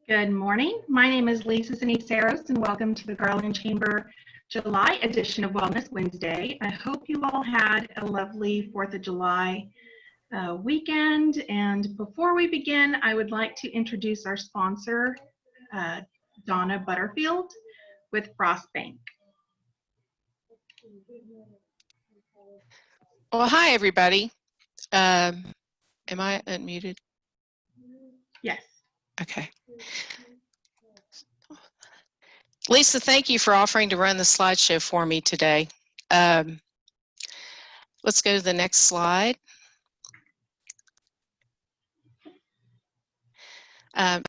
Good morning. My name is Lisa Zanisaros, and welcome to the Garland Chamber July edition of Wellness Wednesday. I hope you all had a lovely 4th of July weekend. And before we begin, I would like to introduce our sponsor, Donna Butterfield with Frost Bank. Well, hi, everybody. Am I unmuted? Yes. Okay. Lisa, thank you for offering to run the slideshow for me today. Let's go to the next slide. And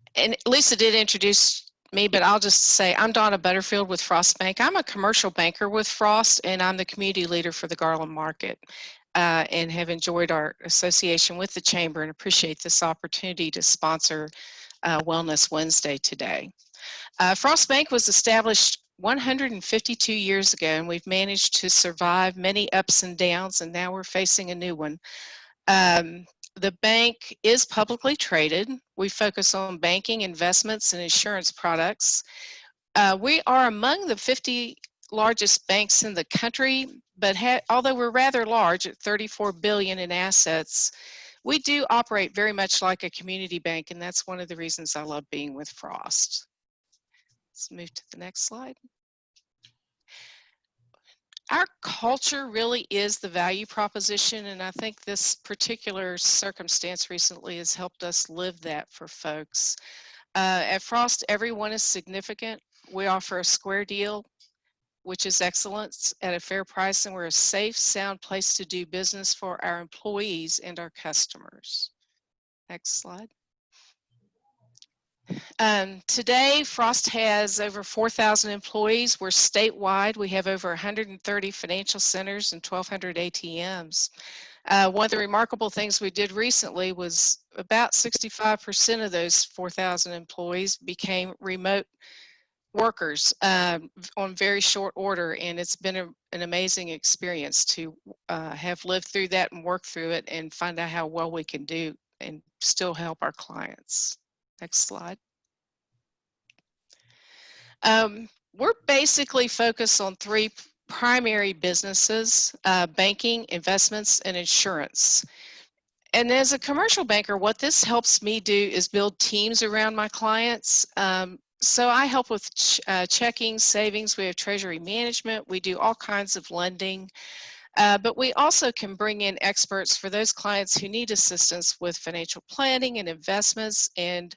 Lisa did introduce me, but I'll just say I'm Donna Butterfield with Frost Bank. I'm a commercial banker with Frost, and I'm the community leader for the Garland market, and have enjoyed our association with the Chamber and appreciate this opportunity to sponsor Wellness Wednesday today. Frost Bank was established 152 years ago, and we've managed to survive many ups and downs, and now we're facing a new one. The bank is publicly traded. We focus on banking, investments, and insurance products. We are among the 50 largest banks in the country, but although we're rather large at $34 billion in assets, we do operate very much like a community bank, and that's one of the reasons I love being with Frost. Let's move to the next slide. Our culture really is the value proposition, and I think this particular circumstance recently has helped us live that for folks. At Frost, everyone is significant. We offer a square deal, which is excellence at a fair price, and we're a safe, sound place to do business for our employees and our customers. Next slide. Today, Frost has over 4,000 employees. We're statewide. We have over 130 financial centers and 1,200 ATMs. One of the remarkable things we did recently was about 65% of those 4,000 employees became remote workers on very short order, and it's been an amazing experience to have lived through that and work through it and find out how well we can do and still help our clients. Next slide. We're basically focused on three primary businesses: banking, investments, and insurance. And as a commercial banker, what this helps me do is build teams around my clients. So I help with checking, savings. We have treasury management. We do all kinds of lending. But we also can bring in experts for those clients who need assistance with financial planning and investments and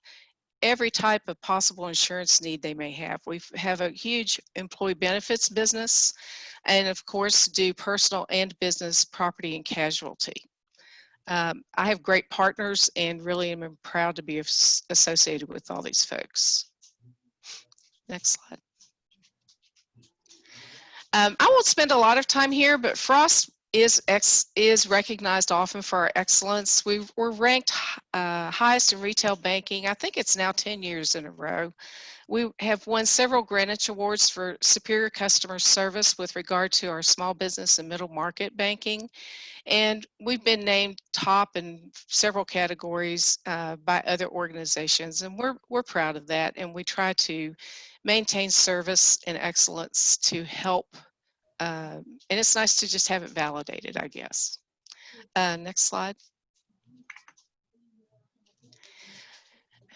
every type of possible insurance need they may have. We have a huge employee benefits business, and of course do personal and business property and casualty. I have great partners and really am proud to be associated with all these folks. Next slide. I won't spend a lot of time here, but Frost is recognized often for our excellence. We're ranked highest in retail banking. I think it's now 10 years in a row. We have won several Greenwich Awards for superior customer service with regard to our small business and middle market banking. And we've been named top in several categories by other organizations, and we're proud of that. And we try to maintain service and excellence to help. And it's nice to just have it validated, I guess. Next slide.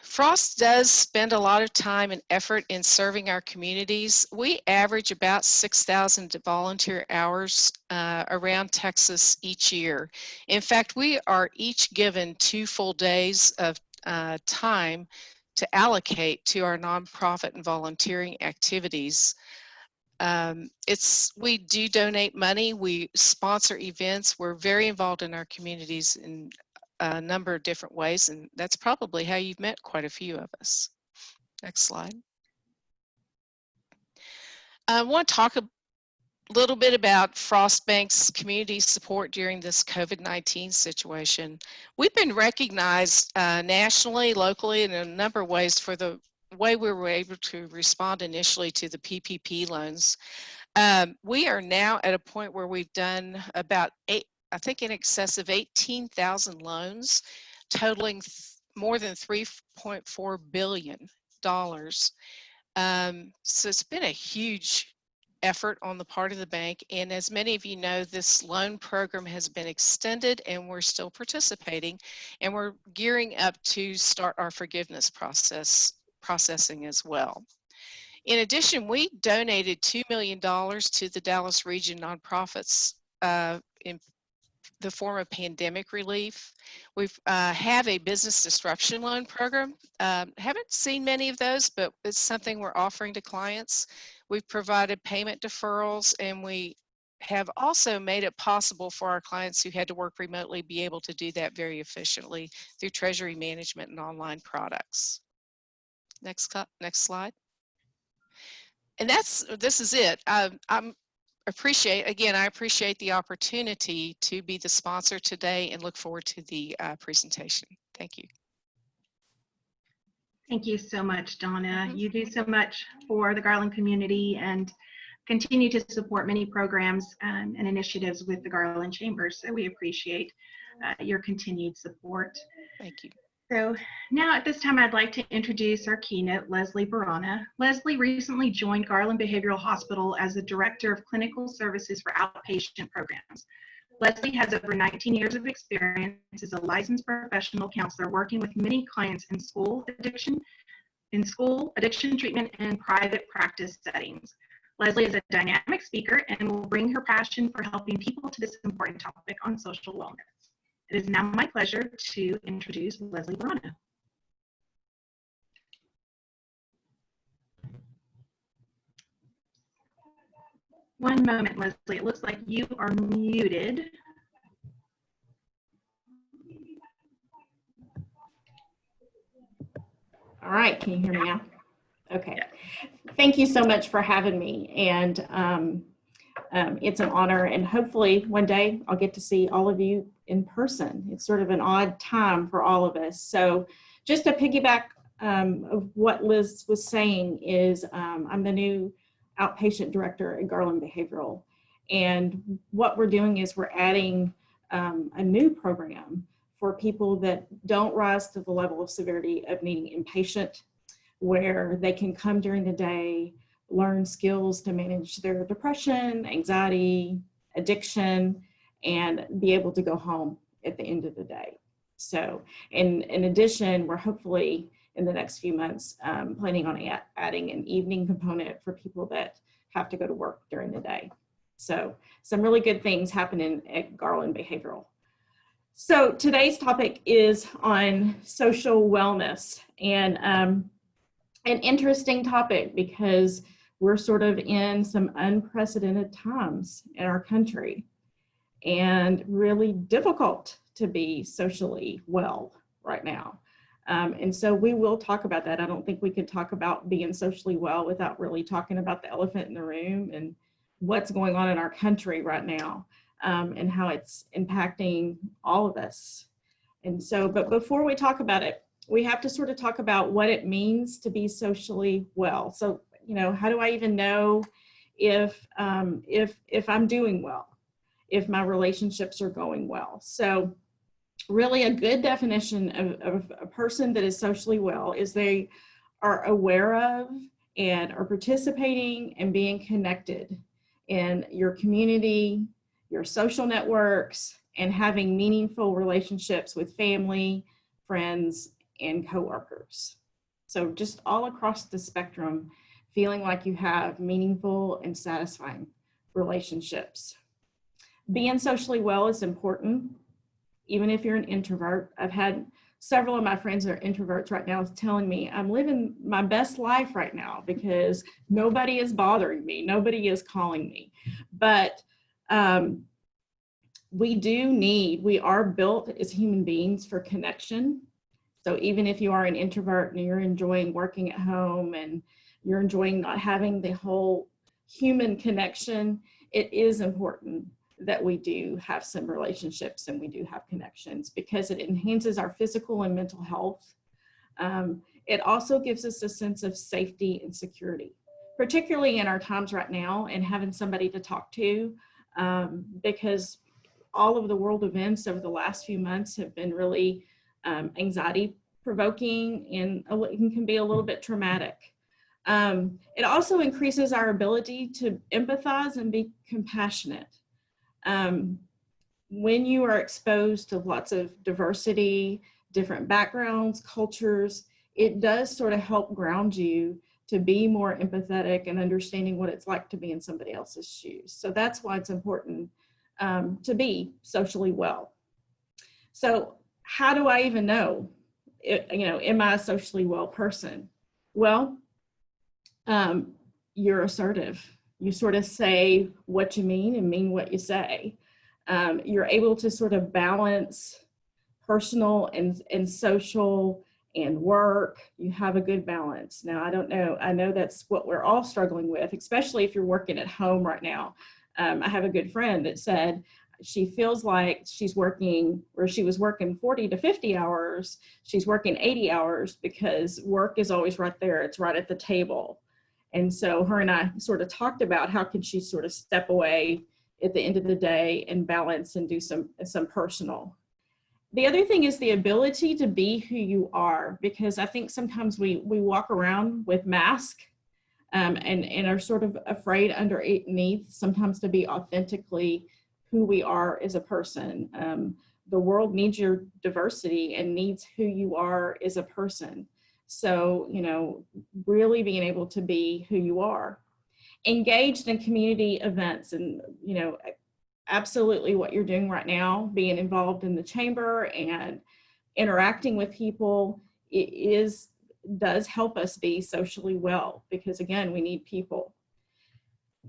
Frost does spend a lot of time and effort in serving our communities. We average about 6,000 volunteer hours around Texas each year. In fact, we are each given 2 full days of time to allocate to our nonprofit and volunteering activities. We do donate money, we sponsor events, we're very involved in our communities in a number of different ways, and that's probably how you've met quite a few of us. Next slide. I want to talk a little bit about Frost Bank's community support during this COVID-19 situation. We've been recognized nationally, locally, in a number of ways for the way we were able to respond initially to the PPP loans. We are now at a point where we've done about I think in excess of 18,000 loans, totaling more than $3.4 billion So it's been a huge effort on the part of the bank. And as many of you know, this loan program has been extended and we're still participating, and we're gearing up to start our forgiveness processing as well. In addition, we donated $2 million to the Dallas region nonprofits in the form of pandemic relief. We have a business disruption loan program. Haven't seen many of those, but it's something we're offering to clients. We've provided payment deferrals, and we have also made it possible for our clients who had to work remotely be able to do that very efficiently through treasury management and online products. Next slide. And this is it. I appreciate the opportunity to be the sponsor today and look forward to the presentation. Thank you. Thank you so much, Donna. You do so much for the Garland community and continue to support many programs and initiatives with the Garland Chambers. So we appreciate your continued support. Thank you. So now at this time, I'd like to introduce our keynote, Leslie Boran. Leslie recently joined Garland Behavioral Hospital as the Director of Clinical Services for Outpatient Programs. Leslie has over 19 years of experience as a licensed professional counselor working with many clients in school addiction treatment, and private practice settings. Leslie is a dynamic speaker and will bring her passion for helping people to this important topic on social wellness. It is now my pleasure to introduce Leslie Boran. One moment, Leslie. It looks like you are muted. All right, can you hear me now? Okay. Thank you so much for having me. And it's an honor, and hopefully one day I'll get to see all of you in person. It's sort of an odd time for all of us. So just to piggyback of what Liz was saying is I'm the new outpatient director at Garland Behavioral. And what we're doing is we're adding a new program for people that don't rise to the level of severity of needing inpatient, where they can come during the day, learn skills to manage their depression, anxiety, addiction, and be able to go home at the end of the day. So in addition, we're hopefully in the next few months planning on adding an evening component for people that have to go to work during the day. So some really good things happening at Garland Behavioral. So today's topic is on social wellness, and an interesting topic because we're sort of in some unprecedented times in our country and really difficult to be socially well right now. And so we will talk about that. I don't think we could talk about being socially well without really talking about the elephant in the room and what's going on in our country right now, and how it's impacting all of us. And so, but before we talk about it, we have to sort of talk about what it means to be socially well. So, you know, how do I even know if I'm doing well, if my relationships are going well? So really a good definition of a person that is socially well is they are aware of and are participating and being connected in your community, your social networks, and having meaningful relationships with family, friends, and coworkers. So just all across the spectrum, feeling like you have meaningful and satisfying relationships. Being socially well is important, even if you're an introvert. I've had several of my friends that are introverts right now telling me I'm living my best life right now because nobody is bothering me, nobody is calling me. But we are built as human beings for connection. So even if you are an introvert and you're enjoying working at home and you're enjoying not having the whole human connection, it is important that we do have some relationships and we do have connections because it enhances our physical and mental health. It also gives us a sense of safety and security, particularly in our times right now, and having somebody to talk to, because all of the world events over the last few months have been really anxiety provoking, and it can be a little bit traumatic. It also increases our ability to empathize and be compassionate. When you are exposed to lots of diversity, different backgrounds, cultures, it does sort of help ground you to be more empathetic and understanding what it's like to be in somebody else's shoes. So that's why it's important to be socially well. So how do I even know, am I a socially well person? Well, you're assertive. You sort of say what you mean and mean what you say. You're able to sort of balance personal and social and work. You have a good balance. Now, I don't know. I know that's what we're all struggling with, especially if you're working at home right now. I have a good friend that said she feels like she's working, where she was working 40 to 50 hours, she's working 80 hours because work is always right there. It's right at the table. And so her and I sort of talked about how can she sort of step away at the end of the day and balance and do some personal. The other thing is the ability to be who you are, because I think sometimes we walk around with masks and are sort of afraid underneath sometimes to be authentically who we are as a person. The world needs your diversity and needs who you are as a person. So, really being able to be who you are. Engaged in community events and, absolutely what you're doing right now, being involved in the chamber and interacting with people, does help us be socially well, because again, we need people.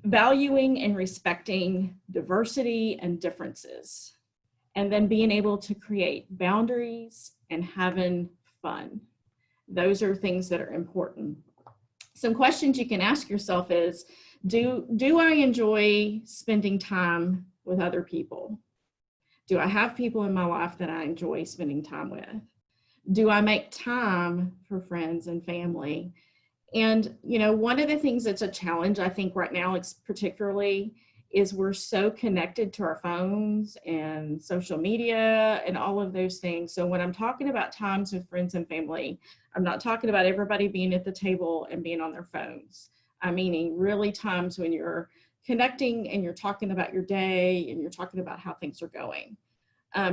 Valuing and respecting diversity and differences, and then being able to create boundaries and having fun. Those are things that are important. Some questions you can ask yourself is, do I enjoy spending time with other people? Do I have people in my life that I enjoy spending time with? Do I make time for friends and family? And, one of the things that's a challenge, I think right now, particularly, is we're so connected to our phones and social media and all of those things. So when I'm talking about times with friends and family, I'm not talking about everybody being at the table and being on their phones. I'm meaning really times when you're connecting and you're talking about your day and you're talking about how things are going.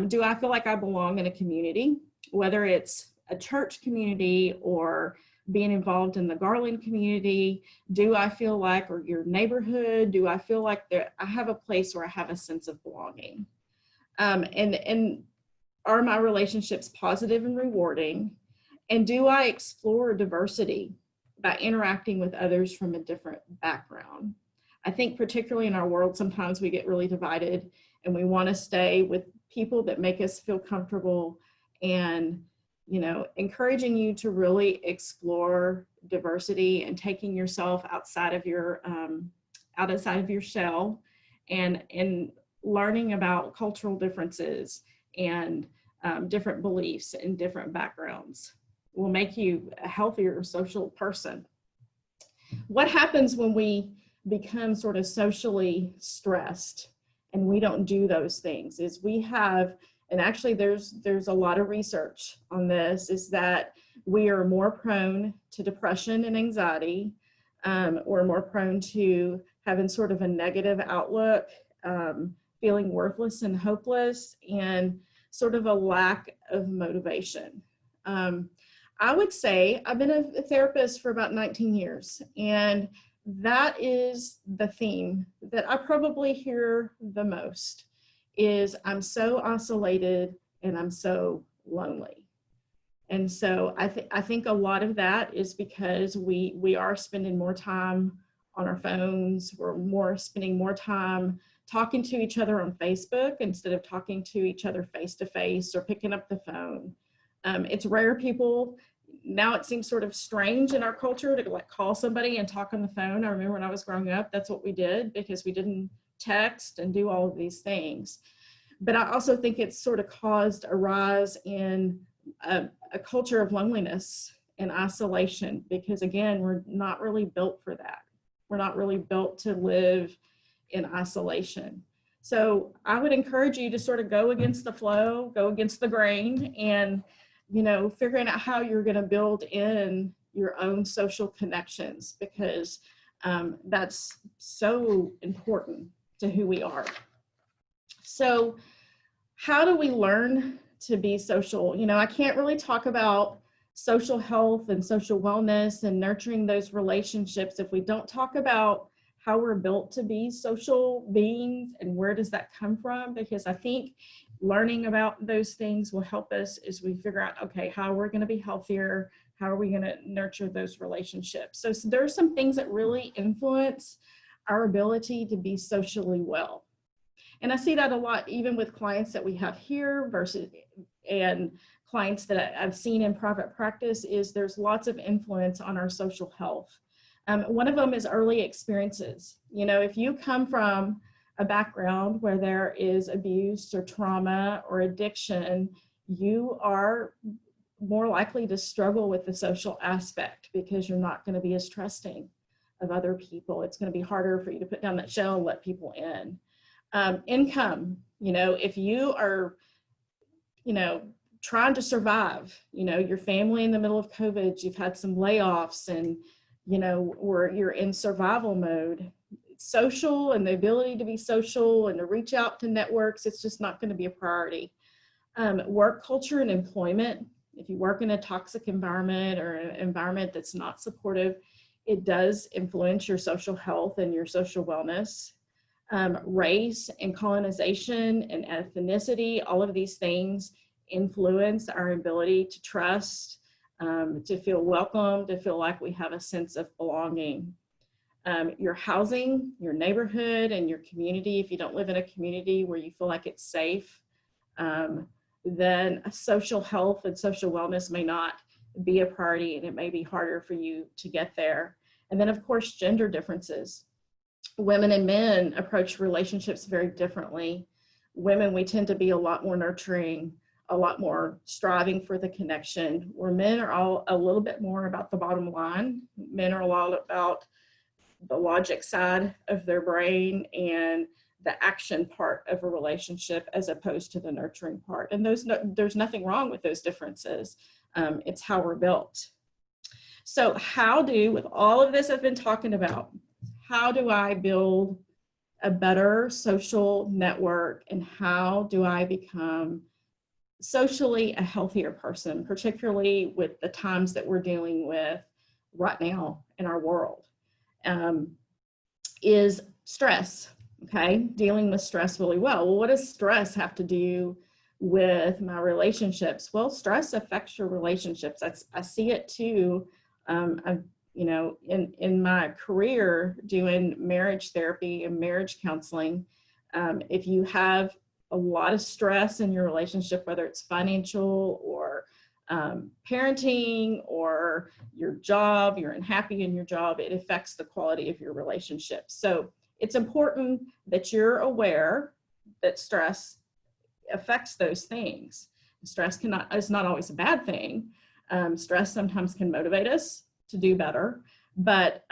Do I feel like I belong in a community, whether it's a church community or being involved in the Garland community? Do I feel like, or your neighborhood, do I feel like I have a place where I have a sense of belonging? And are my relationships positive and rewarding? And do I explore diversity by interacting with others from a different background? I think particularly in our world, sometimes we get really divided and we want to stay with people that make us feel comfortable, and encouraging you to really explore diversity and taking yourself outside of your shell and learning about cultural differences and different beliefs and different backgrounds will make you a healthier social person. What happens when we become sort of socially stressed and we don't do those things is we have, and actually there's a lot of research on this, is that we are more prone to depression and anxiety. We're more prone to having sort of a negative outlook, feeling worthless and hopeless, and sort of a lack of motivation. I would say I've been a therapist for about 19 years, and that is the theme that I probably hear the most, is I'm so isolated and I'm so lonely. And so I think a lot of that is because we are spending more time on our phones. We're spending more time talking to each other on Facebook instead of talking to each other face to face or picking up the phone. It's rare people. Now it seems sort of strange in our culture to like call somebody and talk on the phone. I remember when I was growing up, that's what we did because we didn't text and do all of these things. But I also think it's sort of caused a rise in a culture of loneliness and isolation, because again, we're not really built for that. We're not really built to live in isolation. So I would encourage you to sort of go against the flow, go against the grain, and figuring out how you're going to build in your own social connections, because that's so important to who we are. So how do we learn to be social? I can't really talk about social health and social wellness and nurturing those relationships if we don't talk about how we're built to be social beings and where does that come from, because I think learning about those things will help us as we figure out, okay, how we're going to be healthier, how are we going to nurture those relationships. So there are some things that really influence our ability to be socially well. And I see that a lot even with clients that we have here and clients that I've seen in private practice, is there's lots of influence on our social health. One of them is early experiences. If you come from a background where there is abuse or trauma or addiction, you are more likely to struggle with the social aspect because you're not going to be as trusting of other people. It's going to be harder for you to put down that shell and let people in. Income, if you are, trying to survive, your family in the middle of COVID, you've had some layoffs and, where you're in survival mode, social and the ability to be social and to reach out to networks, it's just not going to be a priority. Work culture and employment, if you work in a toxic environment or an environment that's not supportive, it does influence your social health and your social wellness. Race and colonization and ethnicity, all of these things influence our ability to trust, to feel welcome, to feel like we have a sense of belonging. Your housing, your neighborhood, and your community, if you don't live in a community where you feel like it's safe, then social health and social wellness may not be a priority, and it may be harder for you to get there. And then, of course, gender differences. Women and men approach relationships very differently. Women, we tend to be a lot more nurturing, a lot more striving for the connection, where men are all a little bit more about the bottom line. Men are a lot about the logic side of their brain and the action part of a relationship as opposed to the nurturing part. And there's nothing wrong with those differences. It's how we're built. So with all of this I've been talking about, how do I build a better social network, and how do I become socially a healthier person, particularly with the times that we're dealing with right now in our world? Is stress, okay? Dealing with stress really well. Well, what does stress have to do with my relationships? Well, stress affects your relationships. I see it too. In my career doing marriage therapy and marriage counseling, if you have a lot of stress in your relationship, whether it's financial or parenting or your job, you're unhappy in your job, it affects the quality of your relationship. So it's important that you're aware that stress affects those things. Stress is not always a bad thing. Stress sometimes can motivate us to do better, but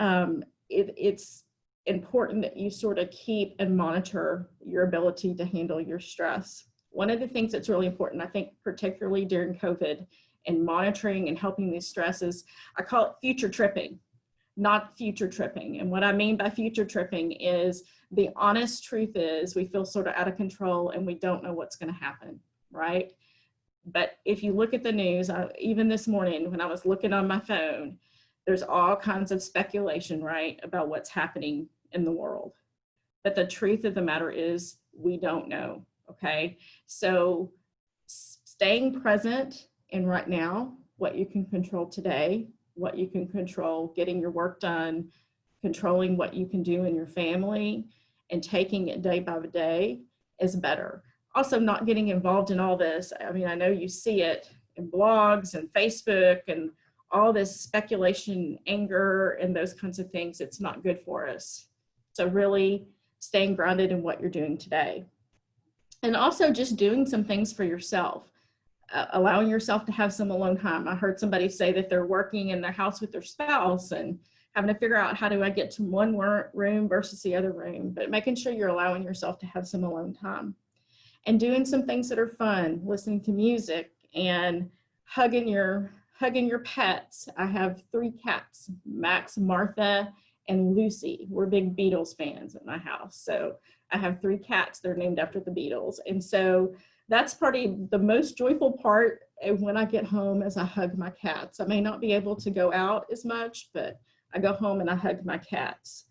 it's important that you sort of keep and monitor your ability to handle your stress. One of the things that's really important, I think, particularly during COVID and monitoring and helping these stresses, I call it future tripping, not future tripping. And what I mean by future tripping is the honest truth is we feel sort of out of control and we don't know what's going to happen, right? But if you look at the news, even this morning when I was looking on my phone, there's all kinds of speculation, right, about what's happening in the world. But the truth of the matter is we don't know, okay? So staying present in right now, what you can control today, what you can control, getting your work done, controlling what you can do in your family, and taking it day by day is better. Also, not getting involved in all this. I mean, I know you see it in blogs and Facebook and all this speculation, anger, and those kinds of things. It's not good for us. So really staying grounded in what you're doing today. And also just doing some things for yourself, allowing yourself to have some alone time. I heard somebody say that they're working in their house with their spouse and having to figure out how do I get to one room versus the other room, but making sure you're allowing yourself to have some alone time. And doing some things that are fun, listening to music and hugging your pets. I have 3 cats, Max, Martha, and Lucy. We're big Beatles fans at my house. So I have 3 cats. They're named after the Beatles. And so that's probably the most joyful part when I get home, as I hug my cats. I may not be able to go out as much, but I go home and I hug my cats.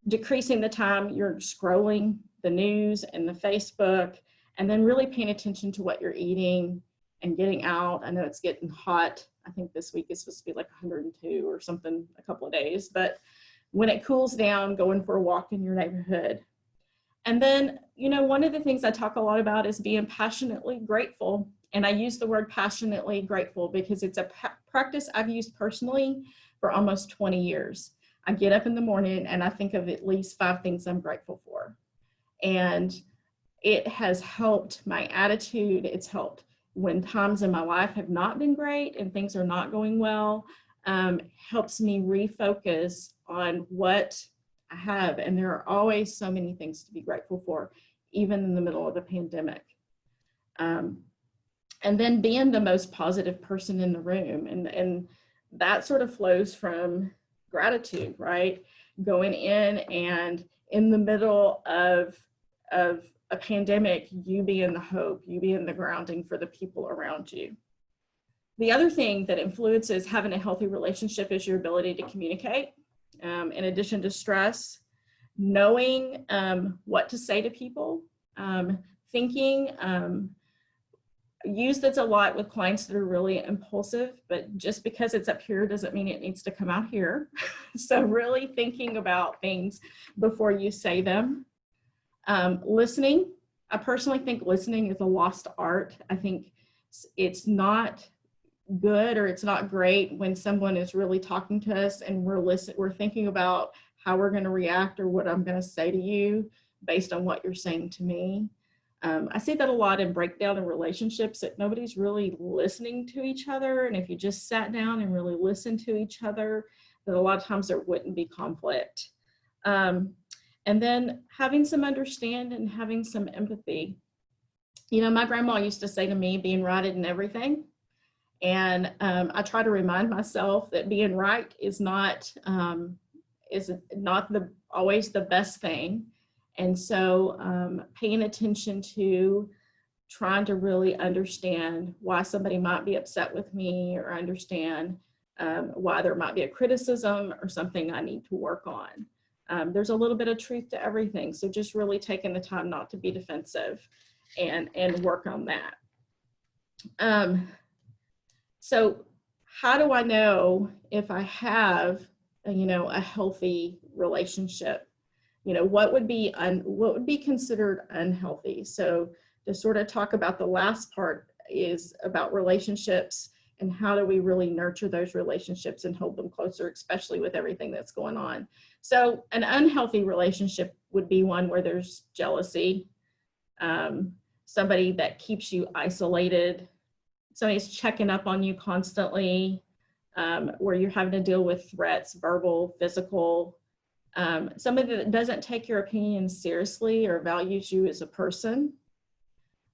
Decreasing the time you're scrolling the news and the Facebook, and then really paying attention to what you're eating and getting out. I know it's getting hot. I think this week is supposed to be like 102 or something, a couple of days, but when it cools down, going for a walk in your neighborhood. And then, you know, one of the things I talk a lot about is being passionately grateful. And I use the word passionately grateful because it's a practice I've used personally for almost 20 years. I get up in the morning and I think of at least 5 things I'm grateful for. And it has helped my attitude. It's helped when times in my life have not been great and things are not going well. Helps me refocus on what I have. And there are always so many things to be grateful for, even in the middle of the pandemic. And then being the most positive person in the room. And that sort of flows from gratitude, right? Going in and in the middle of a pandemic, you being the hope, you being the grounding for the people around you. The other thing that influences having a healthy relationship is your ability to communicate. In addition to stress, knowing what to say to people, thinking, use this a lot with clients that are really impulsive, but just because it's up here doesn't mean it needs to come out here. So really thinking about things before you say them. Listening. I personally think listening is a lost art. I think it's not good or it's not great when someone is really talking to us and we're thinking about how we're going to react or what I'm going to say to you based on what you're saying to me. I see that a lot in breakdown in relationships, that nobody's really listening to each other. And if you just sat down and really listened to each other, that a lot of times there wouldn't be conflict. And then having some understanding, having some empathy. You know, my grandma used to say to me, being right in everything. And I try to remind myself that being right is not always the best thing. And so paying attention to trying to really understand why somebody might be upset with me, or understand why there might be a criticism or something I need to work on. There's a little bit of truth to everything. So just really taking the time not to be defensive and work on that. So how do I know if I have, a healthy relationship? What would be considered unhealthy? So to sort of talk about the last part is about relationships and how do we really nurture those relationships and hold them closer, especially with everything that's going on. So an unhealthy relationship would be one where there's jealousy, somebody that keeps you isolated, somebody's checking up on you constantly, where you're having to deal with threats, verbal, physical, somebody that doesn't take your opinion seriously or values you as a person.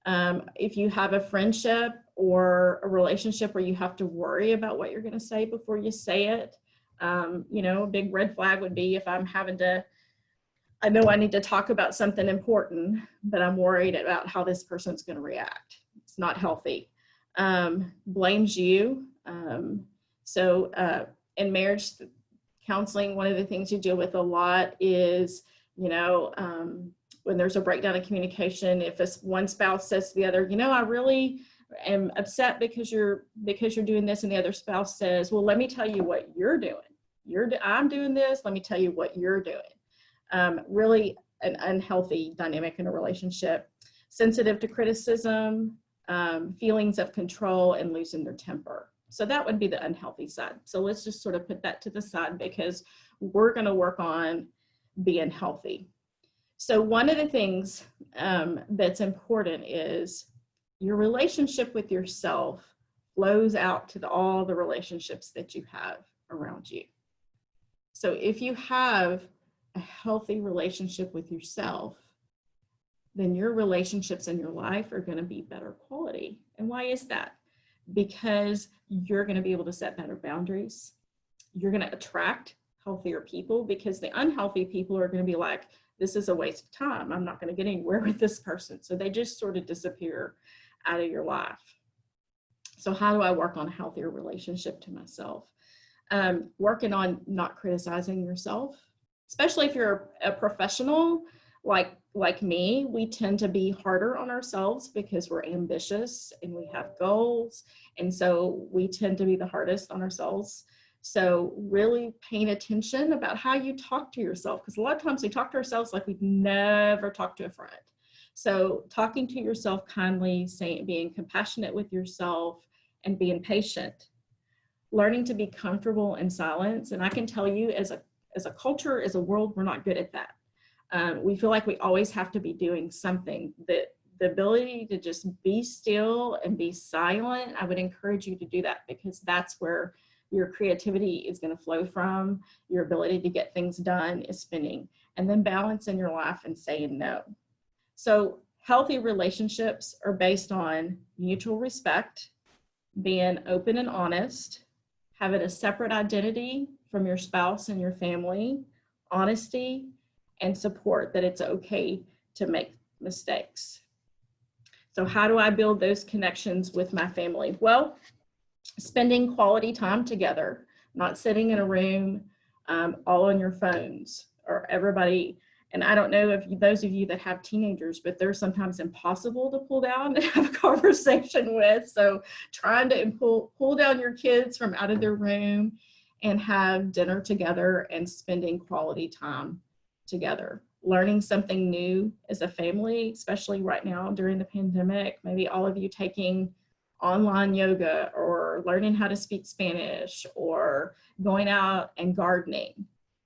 If you have a friendship or a relationship where you have to worry about what you're going to say before you say it, a big red flag would be if I know I need to talk about something important, but I'm worried about how this person's going to react. It's not healthy. Blames you. So in marriage counseling, one of the things you deal with a lot is, when there's a breakdown in communication, if one spouse says to the other, I really am upset because you're doing this, and the other spouse says, well, let me tell you what you're doing. I'm doing this, let me tell you what you're doing. Really an unhealthy dynamic in a relationship. Sensitive to criticism, feelings of control, and losing their temper. So that would be the unhealthy side. So let's just sort of put that to the side because we're going to work on being healthy. So one of the things that's important is your relationship with yourself flows out to all the relationships that you have around you. So if you have a healthy relationship with yourself, then your relationships in your life are going to be better quality. And why is that? because you're going to be able to set better boundaries. You're going to attract healthier people, because the unhealthy people are going to be like, this is a waste of time. I'm not going to get anywhere with this person. So they just sort of disappear out of your life. So how do I work on a healthier relationship to myself? Working on not criticizing yourself, especially if you're a professional like me. We tend to be harder on ourselves because we're ambitious and we have goals. And so we tend to be the hardest on ourselves. So really paying attention about how you talk to yourself, because a lot of times we talk to ourselves like we've never talked to a friend. So talking to yourself kindly, being compassionate with yourself, and being patient. Learning to be comfortable in silence. And I can tell you, as a culture, as a world, we're not good at that. We feel like we always have to be doing something. The ability to just be still and be silent, I would encourage you to do that, because that's where your creativity is going to flow from. Your ability to get things done is spinning. And then balance in your life and saying no. So healthy relationships are based on mutual respect, being open and honest, having a separate identity from your spouse and your family, honesty, and support that it's okay to make mistakes. So how do I build those connections with my family? Well, spending quality time together, not sitting in a room all on your phones, or everybody. And I don't know if those of you that have teenagers, but they're sometimes impossible to pull down and have a conversation with. So trying to pull down your kids from out of their room and have dinner together and spending quality time together. Learning something new as a family, especially right now during the pandemic. Maybe all of you taking online yoga, or learning how to speak Spanish, or going out and gardening.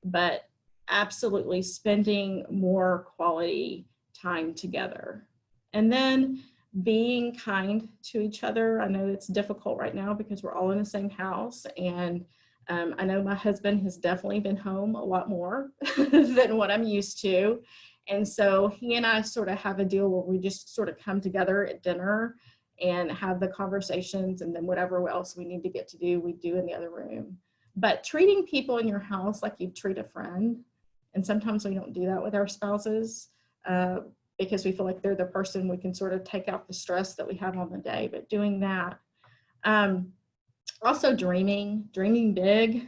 But absolutely spending more quality time together. And then being kind to each other. I know it's difficult right now because we're all in the same house, and I know my husband has definitely been home a lot more than what I'm used to. And so he and I sort of have a deal where we just sort of come together at dinner and have the conversations, and then whatever else we need to get to do, we do in the other room. But treating people in your house like you treat a friend, and sometimes we don't do that with our spouses because we feel like they're the person we can sort of take out the stress that we have on the day, but doing that. Also dreaming big.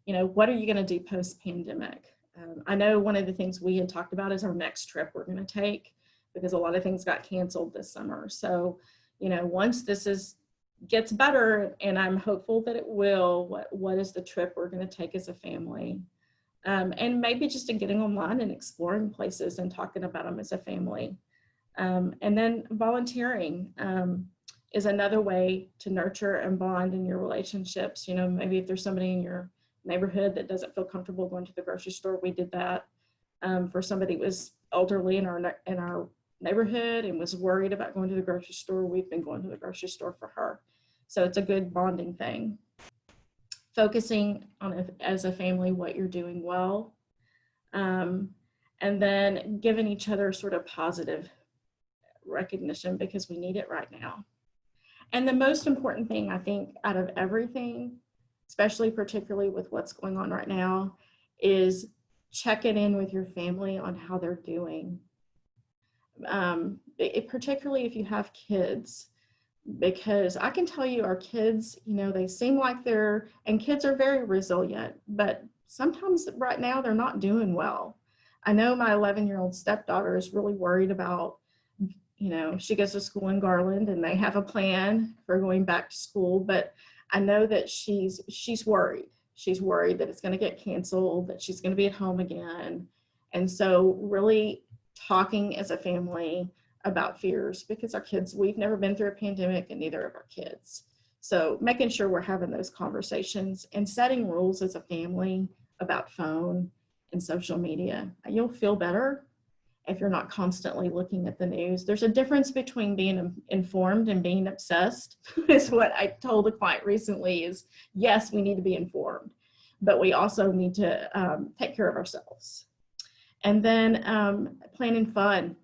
You know, what are you going to do post-pandemic? I know one of the things we had talked about is our next trip we're going to take, because a lot of things got canceled this summer. So, you know, once this gets better, and I'm hopeful that it will, what is the trip we're going to take as a family? And maybe just in getting online and exploring places and talking about them as a family. And then volunteering is another way to nurture and bond in your relationships. You know, maybe if there's somebody in your neighborhood that doesn't feel comfortable going to the grocery store, we did that for somebody who was elderly in our neighborhood and was worried about going to the grocery store. We've been going to the grocery store for her. So it's a good bonding thing. Focusing on, as a family, what you're doing well. And then giving each other sort of positive recognition, because we need it right now. And the most important thing, I think, out of everything, especially particularly with what's going on right now, is checking in with your family on how they're doing. Particularly if you have kids, because I can tell you our kids, you know, they seem like and kids are very resilient, but sometimes right now they're not doing well. I know my 11-year-old stepdaughter is really worried about, you know, she goes to school in Garland and they have a plan for going back to school, but I know that she's worried. She's worried that it's going to get canceled, that she's going to be at home again. And so really talking as a family about fears, because our kids, we've never been through a pandemic, and neither of our kids. So making sure we're having those conversations and setting rules as a family about phone and social media. You'll feel better if you're not constantly looking at the news. There's a difference between being informed and being obsessed, is what I told a client recently. Is yes, we need to be informed, but we also need to take care of ourselves. And then planning fun.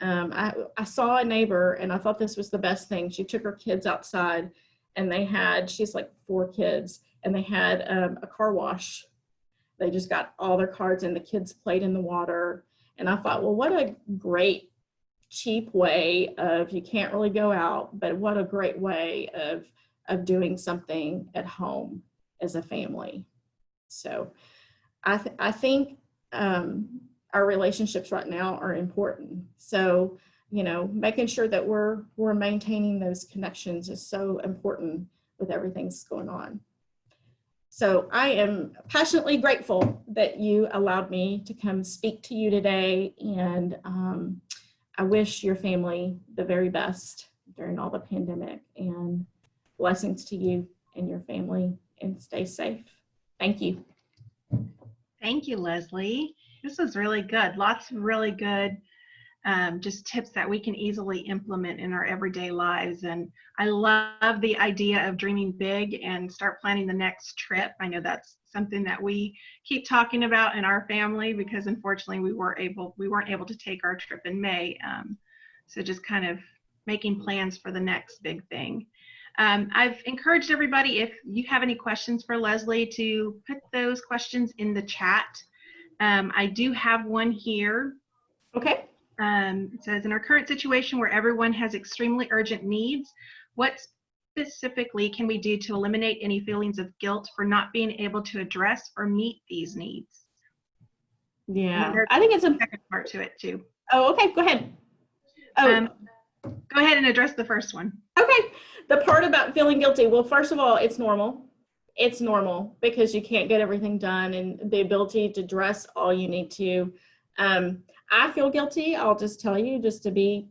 I saw a neighbor, and I thought this was the best thing. She took her kids outside and she's like 4 kids, and they had a car wash. They just got all their cards and the kids played in the water. And I thought, well, what a great cheap way of, you can't really go out, but what a great way of doing something at home as a family. So I think our relationships right now are important. So, making sure that we're maintaining those connections is so important with everything that's going on. So I am passionately grateful that you allowed me to come speak to you today, and I wish your family the very best during all the pandemic, and blessings to you and your family, and stay safe. Thank you. Thank you, Leslie. This was really good. Lots of really good just tips that we can easily implement in our everyday lives. And I love the idea of dreaming big and start planning the next trip. I know that's something that we keep talking about in our family, because unfortunately we weren't able to take our trip in May. So just kind of making plans for the next big thing. I've encouraged everybody, if you have any questions for Leslie, to put those questions in the chat. I do have one here. Okay. It says, in our current situation where everyone has extremely urgent needs, what specifically can we do to eliminate any feelings of guilt for not being able to address or meet these needs? Yeah, I think it's a second part to it too. Oh, okay, go ahead. Oh, go ahead and address the first one. Okay, the part about feeling guilty. Well, first of all, it's normal. It's normal because you can't get everything done, and the ability to dress all you need to. I feel guilty. I'll just tell you, just to be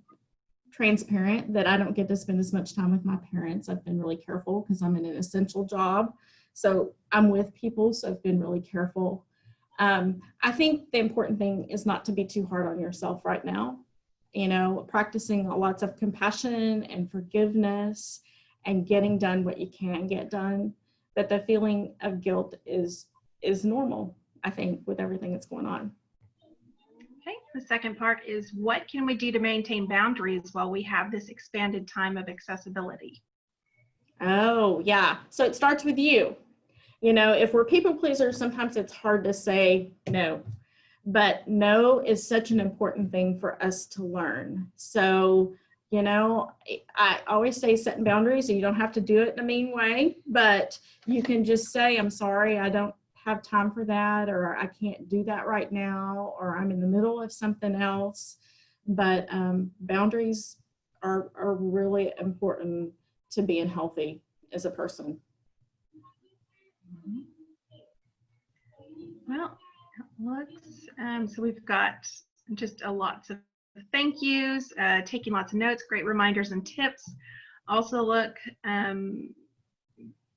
transparent, that I don't get to spend as much time with my parents. I've been really careful because I'm in an essential job. So I'm with people, so I've been really careful. I think the important thing is not to be too hard on yourself right now. Practicing lots of compassion and forgiveness and getting done what you can get done. But the feeling of guilt is normal, I think, with everything that's going on. Okay, the second part is, what can we do to maintain boundaries while we have this expanded time of accessibility? Oh, yeah. So it starts with you. If we're people pleasers, sometimes it's hard to say no. But no is such an important thing for us to learn. So, I always say setting boundaries, and you don't have to do it in a mean way, but you can just say, I'm sorry, I don't have time for that, or I can't do that right now, or I'm in the middle of something else. But boundaries are really important to being healthy as a person. Well, so we've got just lots of thank yous, taking lots of notes, great reminders and tips. Also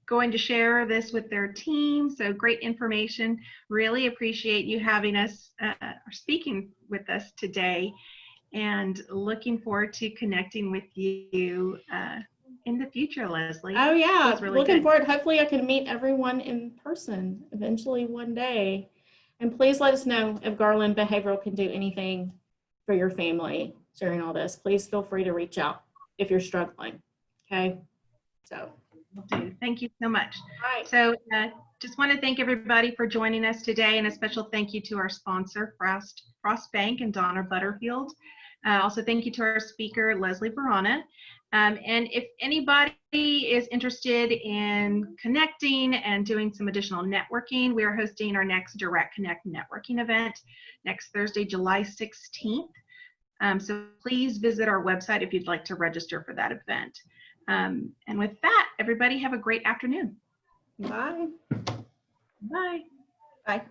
going to share this with their team, so great information. Really appreciate you having us or speaking with us today, and looking forward to connecting with you in the future, Leslie. Oh yeah, really looking good. forward. Hopefully I can meet everyone in person eventually one day. And please let us know if Garland Behavioral can do anything for your family during all this. Please feel free to reach out if you're struggling. Okay, so. Will do. Thank you so much. All right. So just want to thank everybody for joining us today, and a special thank you to our sponsor, Frost Bank and Donna Butterfield. Also thank you to our speaker, Leslie Boran. And if anybody is interested in connecting and doing some additional networking, we are hosting our next Direct Connect networking event next Thursday, July 16th. So please visit our website if you'd like to register for that event. And with that, everybody have a great afternoon. Bye. Bye. Bye.